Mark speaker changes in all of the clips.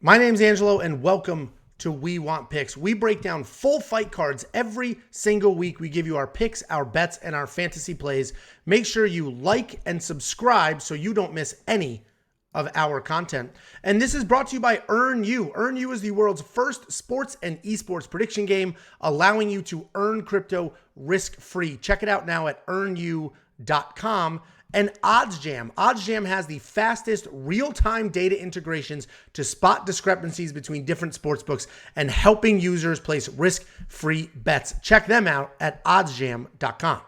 Speaker 1: My name's Angelo, and welcome to We Want Picks. We break down full fight cards every single week. We give you our picks, our bets, and our fantasy plays. Make sure you like and subscribe so you don't miss any of our content. And this is brought to you by Earn You. Earn You is the world's first sports and esports prediction game, allowing you to earn crypto risk-free. Check it out now at earnu.com. And ODDSJAM. ODDSJAM has the fastest real-time data integrations to spot discrepancies between different sportsbooks and helping users place risk-free bets. Check them out at oddsjam.com.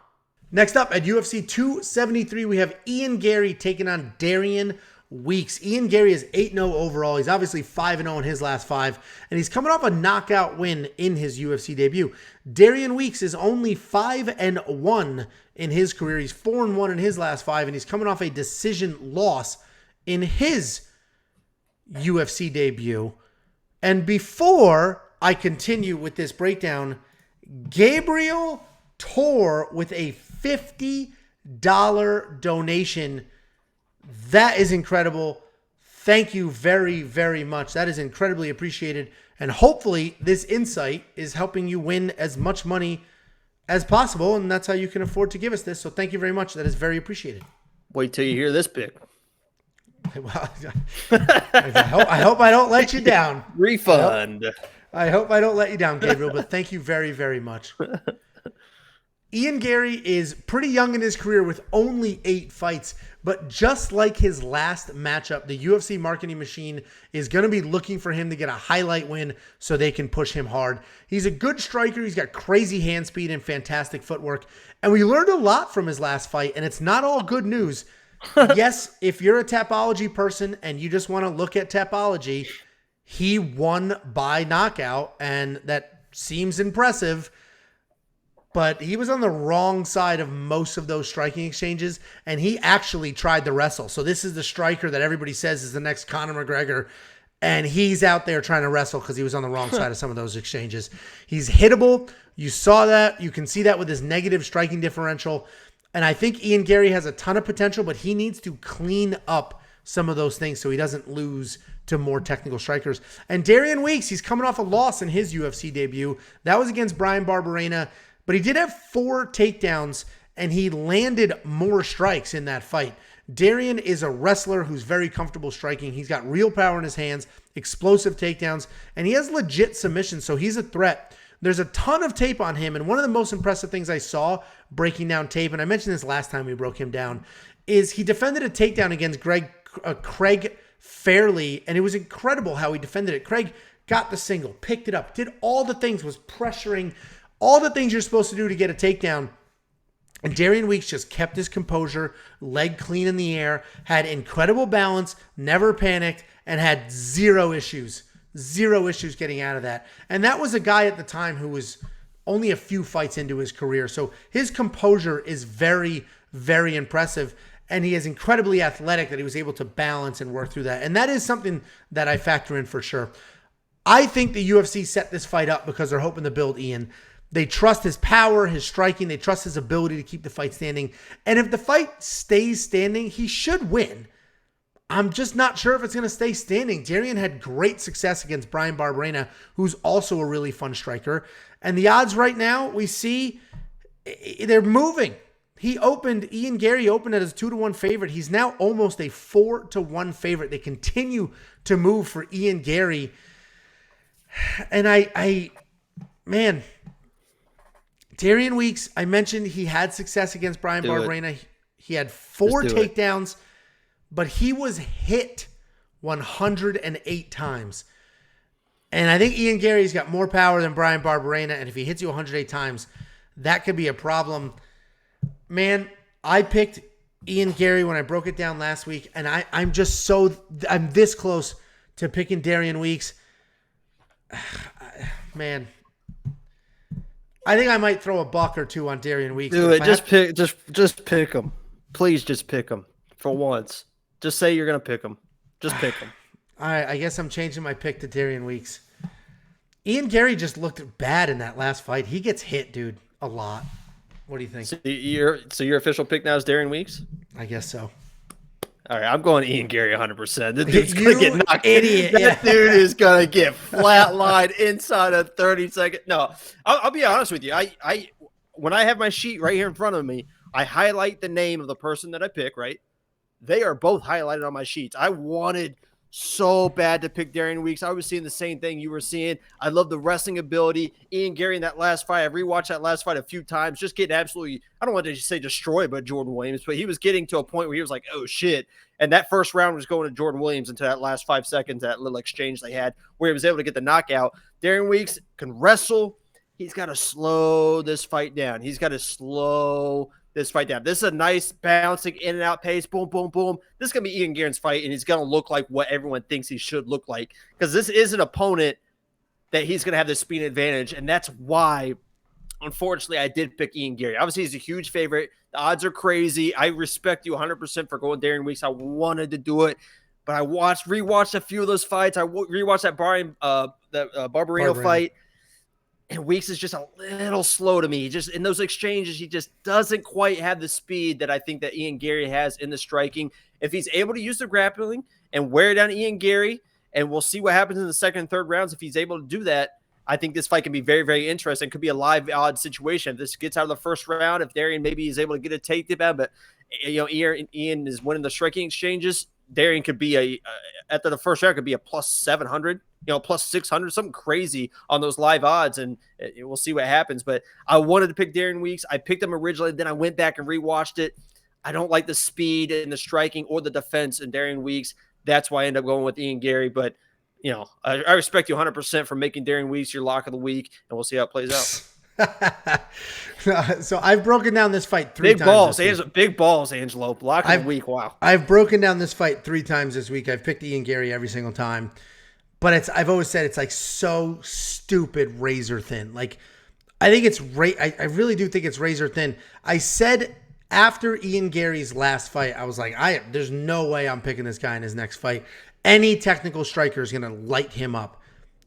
Speaker 1: Next up at UFC 273, we have Garry taking on Darian Weeks. Garry is 8-0 overall. He's obviously 5-0 in his last five, and he's coming off a knockout win in his UFC debut. Darian Weeks is only 5-1 in his career. He's 4-1 in his last five, and he's coming off a decision loss in his UFC debut. And before I continue with this breakdown, Gabriel Tor with a $50 donation. That is incredible. Thank you very, very much. That is incredibly appreciated. And hopefully this insight is helping you win as much money as possible. And that's how you can afford to give us this. So thank you very much. That is very appreciated.
Speaker 2: Wait till you hear this pick.
Speaker 1: Well, I hope I don't let you down.
Speaker 2: Refund.
Speaker 1: I hope I don't let you down, Gabriel, but thank you very, very much. Garry is pretty young in his career with only 8 fights, but just like his last matchup, the UFC marketing machine is going to be looking for him to get a highlight win so they can push him hard. He's a good striker. He's got crazy hand speed and fantastic footwork, and we learned a lot from his last fight, and it's not all good news. Yes, if you're a Tapology person and you just want to look at Tapology, he won by knockout, and that seems impressive. But he was on the wrong side of most of those striking exchanges, and he actually tried to wrestle. So this is the striker that everybody says is the next Conor McGregor, and he's out there trying to wrestle because he was on the wrong side of some of those exchanges. He's hittable. You saw that. You can see that with his negative striking differential. And I think Garry has a ton of potential, but he needs to clean up some of those things so he doesn't lose to more technical strikers. And Darian Weeks, he's coming off a loss in his UFC debut. That was against Bryan Barberena. But he did have 4 takedowns, and he landed more strikes in that fight. Darian is a wrestler who's very comfortable striking. He's got real power in his hands, explosive takedowns, and he has legit submissions, so he's a threat. There's a ton of tape on him, and one of the most impressive things I saw breaking down tape, and I mentioned this last time we broke him down, is he defended a takedown against Craig Fairley, and it was incredible how he defended it. Craig got the single, picked it up, did all the things, was pressuring, all the things you're supposed to do to get a takedown. And Darian Weeks just kept his composure, leg clean in the air, had incredible balance, never panicked, and had zero issues getting out of that. And that was a guy at the time who was only a few fights into his career. So his composure is very, very impressive. And he is incredibly athletic that he was able to balance and work through that. And that is something that I factor in for sure. I think the UFC set this fight up because they're hoping to build Ian. They trust his power, his striking. They trust his ability to keep the fight standing. And if the fight stays standing, he should win. I'm just not sure if it's going to stay standing. Darian had great success against Bryan Barberena, who's also a really fun striker. And the odds right now, we see they're moving. Garry opened as a 2-1 favorite. He's now almost a 4-1 favorite. They continue to move for Garry. And man, Darian Weeks, I mentioned he had success against Bryan Barberena. He had 4 takedowns, but he was hit 108 times. And I think Garry's got more power than Bryan Barberena, and if he hits you 108 times, that could be a problem. Man, I picked Garry when I broke it down last week, and I'm this close to picking Darian Weeks. Man, I think I might throw a buck or two on Darian Weeks.
Speaker 2: Do it. Just pick him. Please just pick him for once. Just say you're going to pick him. Just pick him.
Speaker 1: All right, I guess I'm changing my pick to Darian Weeks. Garry just looked bad in that last fight. He gets hit, dude, a lot. What do you think?
Speaker 2: So your official pick now is Darian Weeks?
Speaker 1: I guess so.
Speaker 2: All right, I'm going Ian Garry 100%. This dude's
Speaker 1: You
Speaker 2: gonna get knocked.
Speaker 1: idiot.
Speaker 2: That dude is gonna get flatlined inside of 30 seconds. No, I'll be honest with you. I when I have my sheet right here in front of me, I highlight the name of the person that I pick. Right, they are both highlighted on my sheets. I wanted so bad to pick Darian Weeks. I was seeing the same thing you were seeing. I love the wrestling ability. Ian Garry in that last fight, I've rewatched that last fight a few times, just getting absolutely, I don't want to say destroyed by Jordan Williams, but he was getting to a point where he was like, oh shit. And that first round was going to Jordan Williams until that last 5 seconds, that little exchange they had where he was able to get the knockout. Darian Weeks can wrestle. He's got to slow this fight down. He's got to slow this fight down. This is a nice bouncing in and out pace. Boom, boom, boom. This is going to be Ian Garry's fight, and he's going to look like what everyone thinks he should look like, because this is an opponent that he's going to have the speed advantage, and that's why, unfortunately, I did pick Ian Garry. Obviously, he's a huge favorite. The odds are crazy. I respect you 100% for going Darian Weeks. I wanted to do it, but I rewatched a few of those fights. I rewatched that Barberino fight. And Weeks is just a little slow to me. He just in those exchanges, he just doesn't quite have the speed that I think that Ian Garry has in the striking. If he's able to use the grappling and wear down Ian Garry, and we'll see what happens in the second and third rounds. If he's able to do that, I think this fight can be very, very interesting. It could be a live odd situation. If this gets out of the first round, if Darian maybe is able to get a takedown, but Ian is winning the striking exchanges, Darian could be after the first round could be a plus 700, plus 600, something crazy on those live odds, and we'll see what happens. But I wanted to pick Darian Weeks. I picked him originally, then I went back and rewatched it. I don't like the speed and the striking or the defense in Darian Weeks. That's why I ended up going with Ian Garry. But I respect you 100% for making Darian Weeks your lock of the week, and we'll see how it plays out.
Speaker 1: So I've broken down this fight three times.
Speaker 2: Big balls, Angelo. Lock of the week. Wow.
Speaker 1: I've broken down this fight 3 times this week. I've picked Ian Garry every single time, but I've always said it's like so stupid razor thin. Like I think it's I really do think it's razor thin. I said after Ian Garry's last fight, I was like, there's no way I'm picking this guy in his next fight. Any technical striker is going to light him up.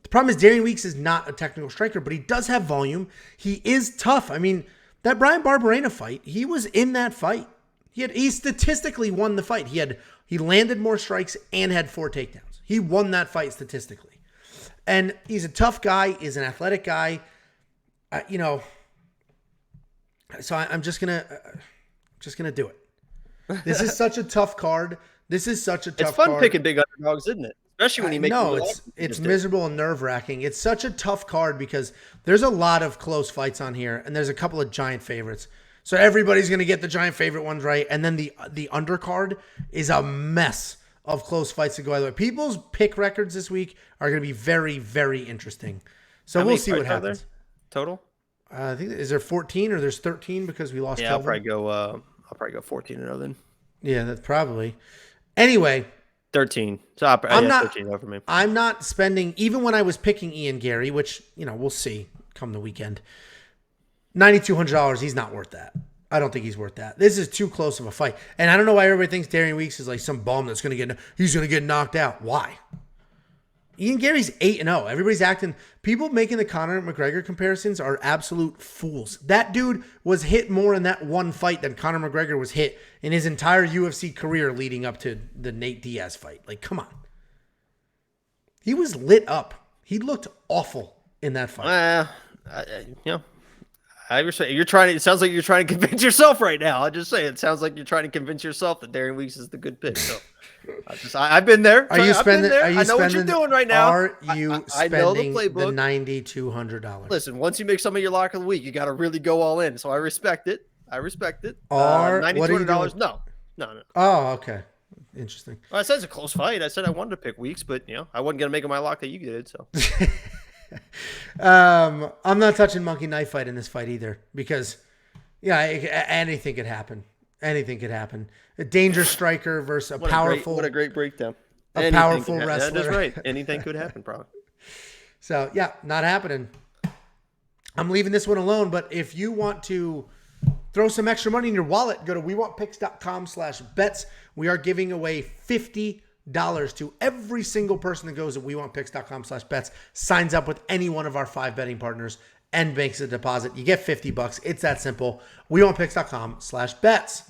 Speaker 1: The problem is Darian Weeks is not a technical striker, but he does have volume. He is tough. I mean, that Brian Barberena fight, he was in that fight. He statistically won the fight. He landed more strikes and had 4 takedowns. He won that fight statistically. And he's a tough guy, he's an athletic guy. So I'm just going to do it. This is such a tough card. It's
Speaker 2: fun picking big underdogs, isn't it? Especially when you make
Speaker 1: it's miserable and nerve-wracking. It's such a tough card because there's a lot of close fights on here, and there's a couple of giant favorites. So everybody's going to get the giant favorite ones right, and then the undercard is a mess of close fights to go either way. People's pick records this week are going to be very, very interesting. So we'll see what happens.
Speaker 2: Total?
Speaker 1: I think is there 14 or there's 13 because we lost.
Speaker 2: Yeah,
Speaker 1: Kelvin?
Speaker 2: I'll probably go 14-0 then.
Speaker 1: Yeah, that's probably. Anyway.
Speaker 2: 13. So 13 over me.
Speaker 1: I'm not spending, even when I was picking Ian Garry, which, we'll see come the weekend, $9,200, he's not worth that. I don't think he's worth that. This is too close of a fight. And I don't know why everybody thinks Darian Weeks is like some bum that's going to get knocked out. Why? Ian Garry's 8-0. Everybody's acting. People making the Conor McGregor comparisons are absolute fools. That dude was hit more in that one fight than Conor McGregor was hit in his entire UFC career leading up to the Nate Diaz fight. Like, come on. He was lit up. He looked awful in that fight.
Speaker 2: I respect it sounds like you're trying to convince yourself right now. I just say it sounds like you're trying to convince yourself that Darian Weeks is the good pick. So I've been there.
Speaker 1: Are you spending?
Speaker 2: I know what you're doing right now.
Speaker 1: Are you spending the $9,200?
Speaker 2: Listen, once you make some of your lock of the week, you got to really go all in. So I respect it. $9,200. No.
Speaker 1: Oh, okay. Interesting.
Speaker 2: Well, I said it's a close fight. I said I wanted to pick Weeks, but I wasn't gonna make it my lock that you did. So.
Speaker 1: I'm not touching Monkey Knife Fight in this fight either because, anything could happen. Anything could happen. A danger striker versus
Speaker 2: what a great breakdown.
Speaker 1: Powerful wrestler.
Speaker 2: That's right. Anything could happen, probably.
Speaker 1: So not happening. I'm leaving this one alone. But if you want to throw some extra money in your wallet, go to wewantpicks.com/bets. We are giving away $50 to every single person that goes to wewantpicks.com/bets, signs up with any one of our 5 betting partners and makes a deposit. You get $50. It's that simple. wewantpicks.com/bets.